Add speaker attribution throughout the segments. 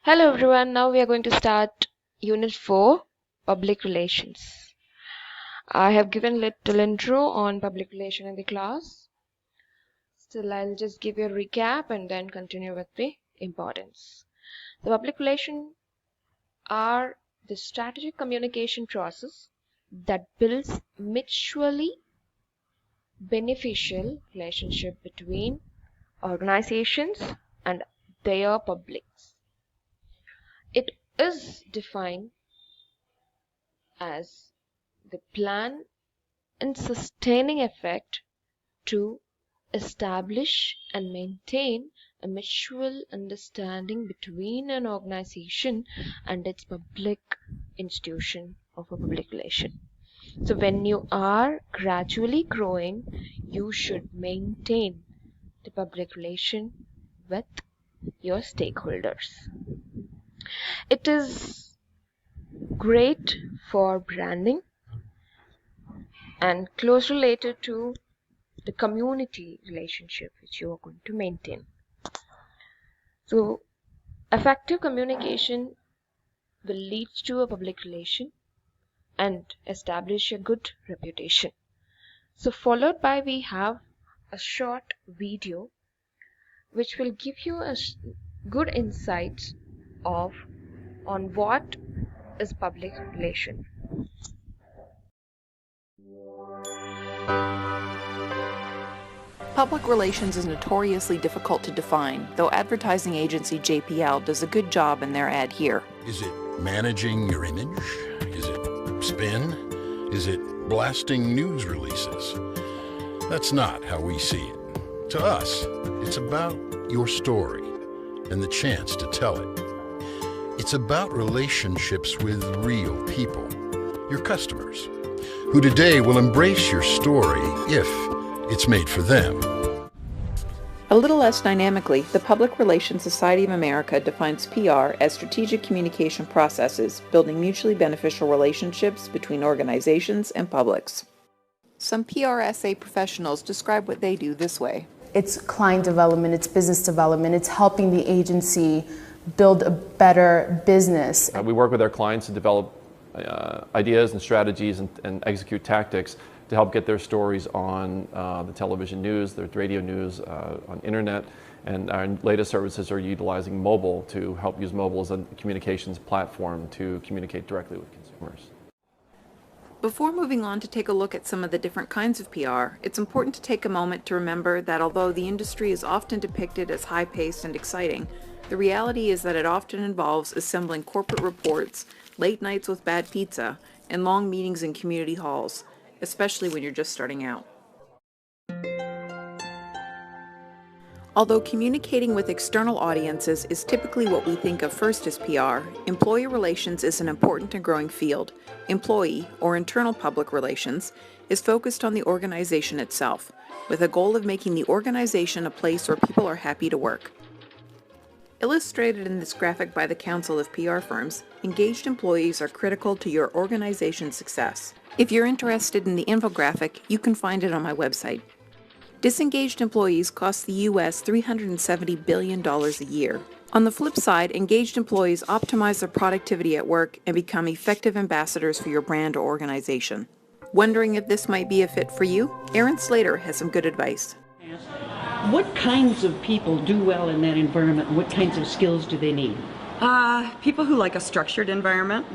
Speaker 1: Hello everyone, now we are going to start Unit 4, Public Relations. I have given little intro on public relation in the class. Still, I'll just give you a recap and then continue with the importance. The public relations are the strategic communication process that builds mutually beneficial relationship between organizations and their publics. It is defined as the plan and sustaining effect to establish and maintain a mutual understanding between an organization and its public institution of a public relation. So when you are gradually growing, you should maintain the public relation with your stakeholders. It is great for branding and close related to the community relationship which you are going to maintain. So effective communication will lead to a public relation and establish a good reputation. So followed by we have a short video which will give you a good insight on what is public relation.
Speaker 2: Public relations is notoriously difficult to define, though advertising agency JPL does a good job in their ad here.
Speaker 3: Is it managing your image? Is it spin? Is it blasting news releases? That's not how we see it. To us, it's about your story and the chance to tell it. It's about relationships with real people, your customers, who today will embrace your story if it's made for them.
Speaker 2: A little less dynamically, the Public Relations Society of America defines PR as strategic communication processes building mutually beneficial relationships between organizations and publics. Some PRSA professionals describe what they do this way.
Speaker 4: It's client development, it's business development, it's helping the agency build a better business.
Speaker 5: We work with our clients to develop ideas and strategies and execute tactics to help get their stories on the television news, their radio news, on internet, and our latest services are utilizing mobile to help use mobile as a communications platform to communicate directly with consumers.
Speaker 2: Before moving on to take a look at some of the different kinds of PR, it's important to take a moment to remember that although the industry is often depicted as high-paced and exciting, the reality is that it often involves assembling corporate reports, late nights with bad pizza, and long meetings in community halls, especially when you're just starting out. Although communicating with external audiences is typically what we think of first as PR, employee relations is an important and growing field. Employee, or internal public relations, is focused on the organization itself, with a goal of making the organization a place where people are happy to work. Illustrated in this graphic by the Council of PR Firms, engaged employees are critical to your organization's success. If you're interested in the infographic, you can find it on my website. Disengaged employees cost the U.S. $370 billion a year. On the flip side, engaged employees optimize their productivity at work and become effective ambassadors for your brand or organization. Wondering if this might be a fit for you? Aaron Slater has some good advice.
Speaker 6: What kinds of people do well in that environment, and what kinds of skills do they need?
Speaker 7: People who like a structured environment,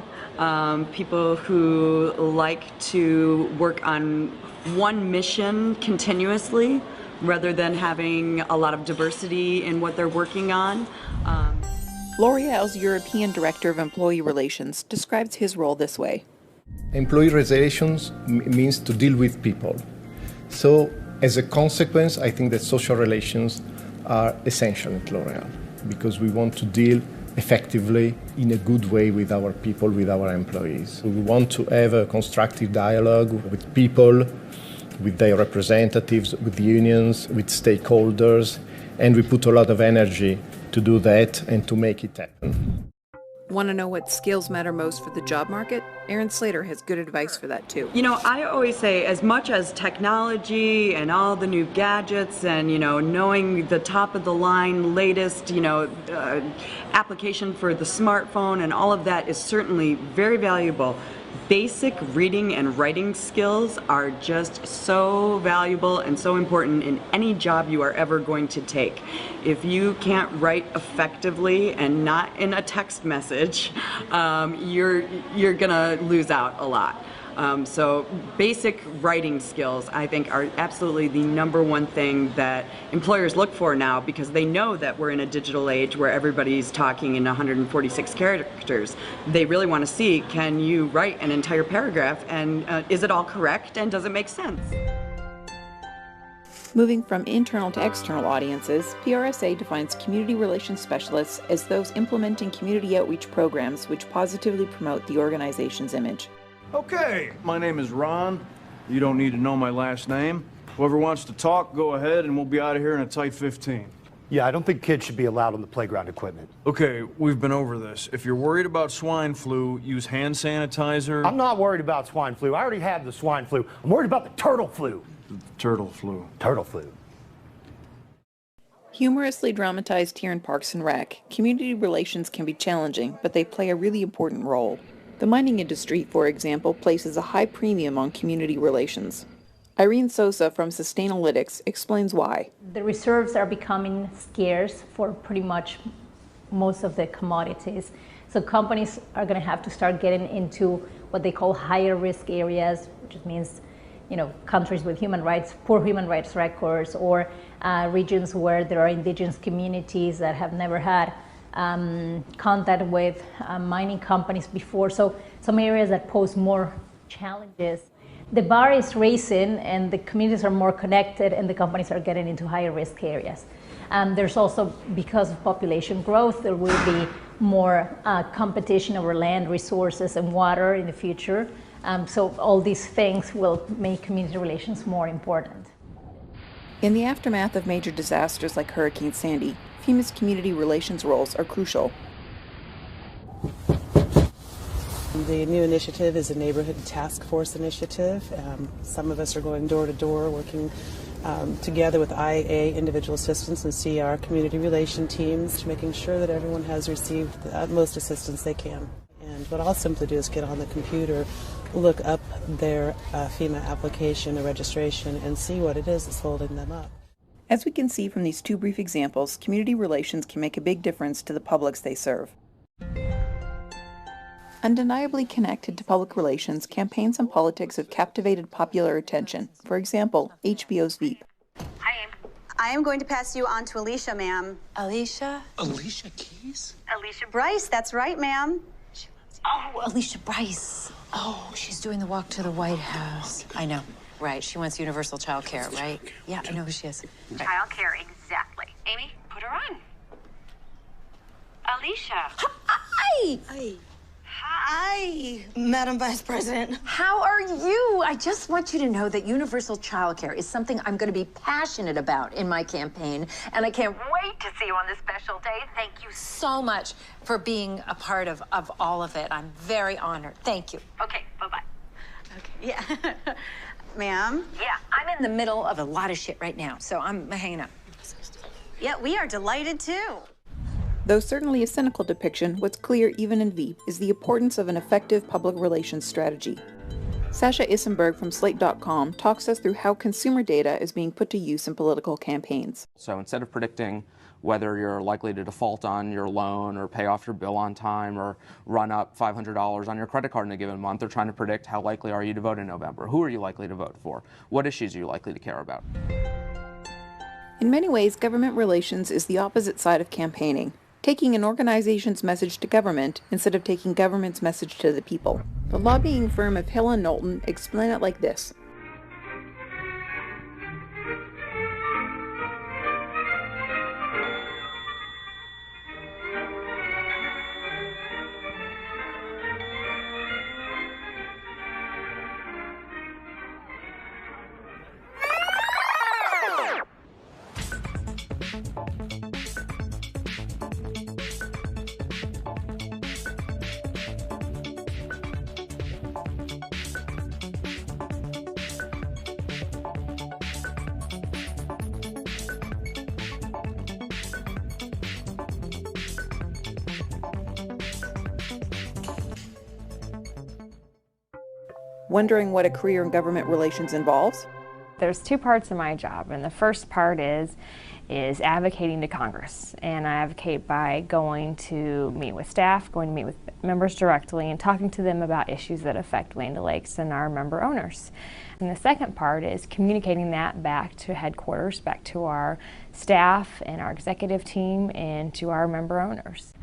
Speaker 7: people who like to work on one mission continuously rather than having a lot of diversity in what they're working on.
Speaker 2: L'Oreal's European Director of Employee Relations describes his role this way.
Speaker 8: Employee relations means to deal with people. So, as a consequence, I think that social relations are essential at L'Oreal because we want to deal effectively in a good way with our people, with our employees. We want to have a constructive dialogue with people, with their representatives, with unions, with stakeholders, and we put a lot of energy to do that and to make it happen.
Speaker 2: Want to know what skills matter most for the job market? Aaron Slater has good advice for that too.
Speaker 7: You know, I always say, as much as technology and all the new gadgets and, knowing the top of the line, latest, application for the smartphone and all of that is certainly very valuable. Basic reading and writing skills are just so valuable and so important in any job you are ever going to take. If you can't write effectively and not in a text message, you're gonna lose out a lot. So basic writing skills, I think, are absolutely the number one thing that employers look for now, because they know that we're in a digital age where everybody's talking in 146 characters. They really want to see, can you write an entire paragraph, and is it all correct, and does it make sense?
Speaker 2: Moving from internal to external audiences, PRSA defines community relations specialists as those implementing community outreach programs which positively promote the organization's image.
Speaker 9: Okay, my name is Ron. You don't need to know my last name. Whoever wants to talk, go ahead, and we'll be out of here in a tight 15.
Speaker 10: Yeah, I don't think kids should be allowed on the playground equipment.
Speaker 9: Okay, we've been over this. If you're worried about swine flu, use hand sanitizer.
Speaker 10: I'm not worried about swine flu. I already have the swine flu. I'm worried about the turtle flu.
Speaker 9: Turtle flu.
Speaker 10: Turtle flu.
Speaker 2: Humorously dramatized here in Parks and Rec, community relations can be challenging, but they play a really important role. The mining industry, for example, places a high premium on community relations. Irene Sosa from Sustainalytics explains why.
Speaker 11: The reserves are becoming scarce for pretty much most of the commodities. So companies are going to have to start getting into what they call higher risk areas, which means, countries with poor human rights records, or regions where there are indigenous communities that have never had contact with mining companies before. So some areas that pose more challenges. The bar is raising and the communities are more connected and the companies are getting into higher risk areas. There's also, because of population growth, there will be more competition over land resources and water in the future. So all these things will make community relations more important.
Speaker 2: In the aftermath of major disasters like Hurricane Sandy, FEMA's community relations roles are crucial.
Speaker 12: The new initiative is a neighborhood task force initiative. Some of us are going door to door, working together with IA, individual assistance, and CR, community relation teams, making sure that everyone has received the utmost assistance they can. And what I'll simply do is get on the computer, look up their FEMA application or registration, and see what it is that's holding them up.
Speaker 2: As we can see from these two brief examples, community relations can make a big difference to the publics they serve. Undeniably connected to public relations, campaigns and politics have captivated popular attention. For example, HBO's Veep.
Speaker 13: Hi, I am going to pass you on to Alicia, ma'am.
Speaker 14: Alicia? Alicia Keys?
Speaker 13: Alicia Bryce, that's right, ma'am.
Speaker 14: Oh, Alicia Bryce. Oh, she's doing the walk to the White House. I know. Right, she wants universal child care, right? Yeah, I know who she is. Right.
Speaker 13: Child care, exactly. Amy, put her on. Alicia.
Speaker 14: Hi!
Speaker 13: Hi. Hi, Madam Vice President.
Speaker 14: How are you? I just want you to know that universal child care is something I'm going to be passionate about in my campaign, and I can't wait to see you on this special day. Thank you so much for being a part of all of it. I'm very honored. Thank you.
Speaker 13: Okay, bye-bye. Okay, yeah. Ma'am?
Speaker 14: Yeah, I'm in the middle of a lot of shit right now, so I'm hanging up.
Speaker 13: Yeah, we are delighted too.
Speaker 2: Though certainly a cynical depiction, what's clear even in Veep is the importance of an effective public relations strategy. Sasha Issenberg from Slate.com talks us through how consumer data is being put to use in political campaigns.
Speaker 15: So instead of predicting whether you're likely to default on your loan or pay off your bill on time or run up $500 on your credit card in a given month, they're trying to predict how likely are you to vote in November. Who are you likely to vote for? What issues are you likely to care about?
Speaker 2: In many ways, government relations is the opposite side of campaigning, taking an organization's message to government instead of taking government's message to the people. The lobbying firm of Hill and Knowlton explain it like this. Wondering what a career in government relations involves?
Speaker 16: There's two parts of my job, and the first part is advocating to Congress. And I advocate by going to meet with staff, going to meet with members directly, and talking to them about issues that affect Land O'Lakes and our member owners. And the second part is communicating that back to headquarters, back to our staff and our executive team, and to our member owners.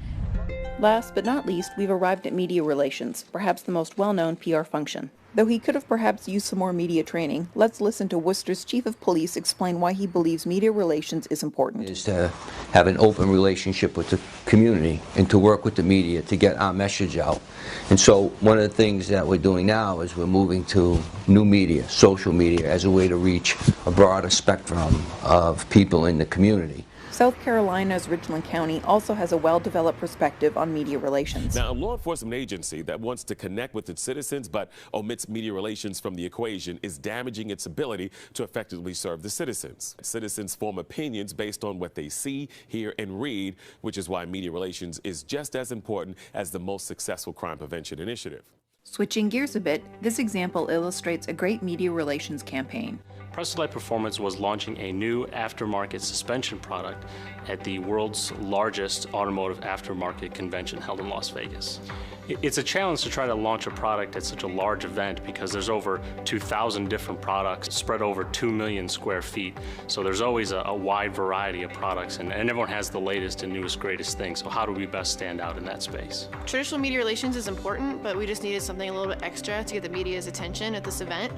Speaker 2: Last but not least, we've arrived at media relations, perhaps the most well-known PR function. Though he could have perhaps used some more media training, let's listen to Worcester's Chief of Police explain why he believes media relations is important.
Speaker 17: Is to have an open relationship with the community and to work with the media to get our message out. And so one of the things that we're doing now is we're moving to new media, social media, as a way to reach a broader spectrum of people in the community.
Speaker 2: South Carolina's Richland County also has a well-developed perspective on media relations.
Speaker 18: Now, a law enforcement agency that wants to connect with its citizens but omits media relations from the equation is damaging its ability to effectively serve the citizens. Citizens form opinions based on what they see, hear, and read, which is why media relations is just as important as the most successful crime prevention initiative.
Speaker 2: Switching gears a bit, this example illustrates a great media relations campaign.
Speaker 19: Press-Select Performance was launching a new aftermarket suspension product at the world's largest automotive aftermarket convention held in Las Vegas. It's a challenge to try to launch a product at such a large event because there's over 2,000 different products spread over 2 million square feet. So there's always a wide variety of products, and everyone has the latest and newest, greatest thing. So how do we best stand out in that space?
Speaker 20: Traditional media relations is important, but we just needed something a little bit extra to get the media's attention at this event.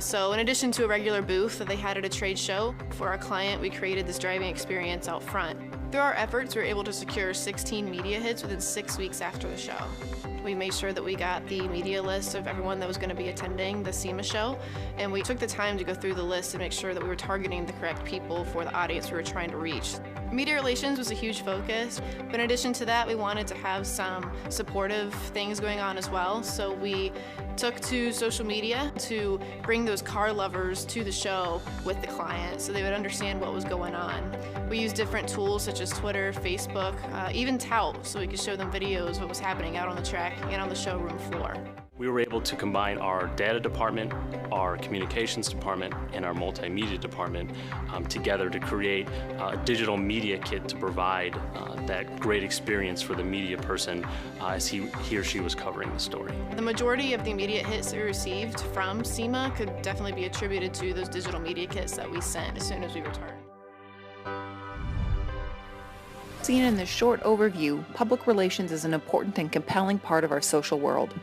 Speaker 20: So in addition to a regular booth that they had at a trade show, for our client, we created this driving experience out front. Through our efforts, we were able to secure 16 media hits within 6 weeks after the show. We made sure that we got the media list of everyone that was going to be attending the SEMA show, and we took the time to go through the list and make sure that we were targeting the correct people for the audience we were trying to reach. Media relations was a huge focus, but in addition to that, we wanted to have some supportive things going on as well, so we took to social media to bring those car lovers to the show with the client so they would understand what was going on. We used different tools such as Twitter, Facebook, even Tout, so we could show them videos of what was happening out on the track and on the showroom floor.
Speaker 19: We were able to combine our data department, our communications department, and our multimedia department together to create a digital media kit to provide that great experience for the media person as he or she was covering the story.
Speaker 20: The majority of the immediate hits that we received from SEMA could definitely be attributed to those digital media kits that we sent as soon as we returned.
Speaker 2: Seen in this short overview, public relations is an important and compelling part of our social world.